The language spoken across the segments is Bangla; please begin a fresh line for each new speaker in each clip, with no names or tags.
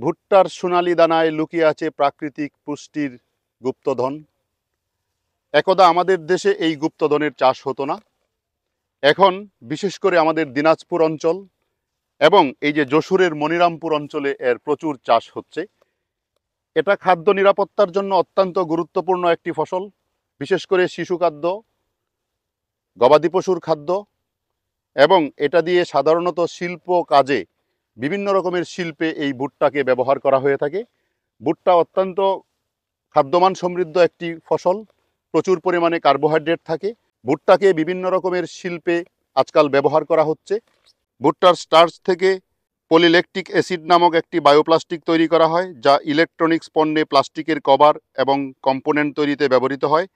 ভুট্টার সোনালি দানায় লুকিয়ে আছে প্রাকৃতিক পুষ্টির গুপ্তধন। একদা আমাদের দেশে এই গুপ্তধনের চাষ হতো না। এখন বিশেষ করে আমাদের দিনাজপুর অঞ্চল এবং এই যে যশোরের মনিরামপুর অঞ্চলে এর প্রচুর চাষ হচ্ছে। এটা খাদ্য নিরাপত্তার জন্য অত্যন্ত গুরুত্বপূর্ণ একটি ফসল, বিশেষ করে শিশু খাদ্য, গবাদি পশুর খাদ্য, এবং এটা দিয়ে সাধারণত শিল্প কাজে বিভিন্ন রকমের শিল্পে এই ভুট্টাকে ব্যবহার করা হয়ে থাকে। ভুট্টা অত্যন্ত খাদ্যমান সমৃদ্ধ একটি ফসল, প্রচুর পরিমাণে কার্বোহাইড্রেট থাকে। ভুট্টাকে বিভিন্ন রকমের শিল্পে আজকাল ব্যবহার করা হচ্ছে। ভুট্টার স্টার্চ থেকে পলিল্যাকটিক অ্যাসিড নামক একটি বায়োপ্লাস্টিক তৈরি করা হয়, যা ইলেকট্রনিক্স পণ্যে প্লাস্টিকের কভার এবং কম্পোনেন্ট তৈরিতে ব্যবহৃত হয়।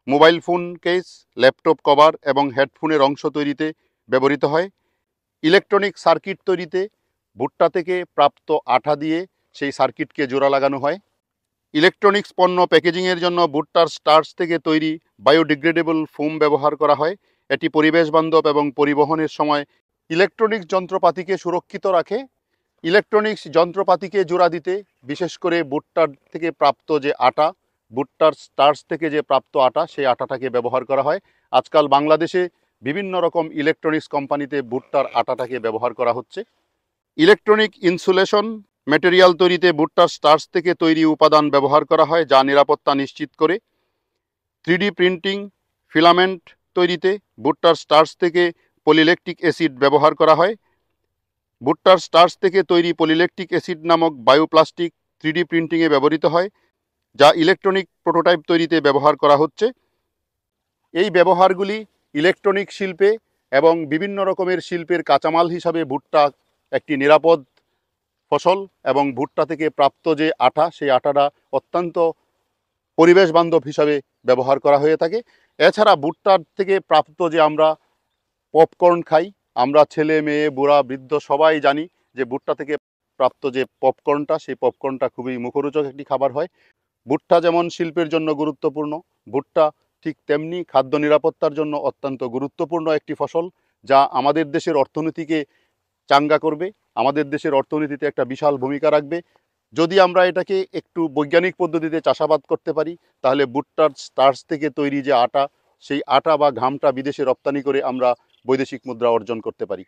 Mobile phone case, laptop cover এবং হেডফোনের অংশ তৈরিতে ব্যবহৃত হয়। ইলেকট্রনিক সার্কিট তৈরিতে ভুট্টা থেকে প্রাপ্ত আঠা দিয়ে সেই সার্কিটকে জোড়া লাগানো হয়। ইলেকট্রনিক্স পণ্য প্যাকেজিংয়ের জন্য ভুট্টার স্টার্চ থেকে তৈরি বায়োডিগ্রেডেবল ফোম ব্যবহার করা হয়। এটি পরিবেশ বান্ধব এবং পরিবহনের সময় ইলেকট্রনিক্স যন্ত্রপাতিকে সুরক্ষিত রাখে। ইলেকট্রনিক্স যন্ত্রপাতিকে জোড়া দিতে বিশেষ করে ভুট্টার থেকে প্রাপ্ত যে আটা, ভুট্টার স্টার্চ থেকে যে প্রাপ্ত আটা, সেই আটাটাকে ব্যবহার করা হয়। আজকাল বাংলাদেশে বিভিন্ন রকম ইলেকট্রনিক্স কোম্পানিতে ভুট্টার আটাটাকে ব্যবহার করা হচ্ছে। ইলেকট্রনিক ইনসুলেশন ম্যাটেরিয়াল তৈরিতে ভুট্টার স্টার্চ থেকে তৈরি উপাদান ব্যবহার করা হয়, যা নিরাপত্তা নিশ্চিত করে। 3D প্রিন্টিং ফিলামেন্ট তৈরিতে ভুট্টার স্টার্চ থেকে পলিল্যাকটিক অ্যাসিড ব্যবহার করা হয়। ভুট্টার স্টার্চ থেকে তৈরি পলিল্যাকটিক অ্যাসিড নামক বায়োপ্লাস্টিক 3D প্রিন্টিংয়ে ব্যবহৃত হয়, যা ইলেকট্রনিক প্রোটোটাইপ তৈরিতে ব্যবহার করা হচ্ছে। এই ব্যবহারগুলি ইলেকট্রনিক শিল্পে এবং বিভিন্ন রকমের শিল্পের কাঁচামাল হিসাবে ভুট্টা একটি নিরাপদ ফসল, এবং ভুট্টা থেকে প্রাপ্ত যে আটা, সেই আটাটা অত্যন্ত পরিবেশ বান্ধব হিসাবে ব্যবহার করা হয়ে থাকে। এছাড়া ভুট্টার থেকে প্রাপ্ত যে আমরা পপকর্ন খাই, আমরা ছেলে মেয়ে বুড়া বৃদ্ধ সবাই জানি যে ভুট্টা থেকে প্রাপ্ত যে পপকর্নটা, সেই পপকর্নটা খুবই মুখরোচক একটি খাবার হয়। ভুট্টা যেমন শিল্পের জন্য গুরুত্বপূর্ণ, ভুট্টা ঠিক তেমনি খাদ্য নিরাপত্তার জন্য অত্যন্ত গুরুত্বপূর্ণ একটি ফসল, যা আমাদের দেশের অর্থনীতিকে চাঙ্গা করবে, আমাদের দেশের অর্থনীতিতে একটা বিশাল ভূমিকা রাখবে। যদি আমরা এটাকে একটু বৈজ্ঞানিক পদ্ধতিতে চাষাবাদ করতে পারি, তাহলে ভুট্টার স্টার্চ থেকে তৈরি যে আটা, সেই আটা বা ঘামটা বিদেশে রপ্তানি করে আমরা বৈদেশিক মুদ্রা অর্জন করতে পারি।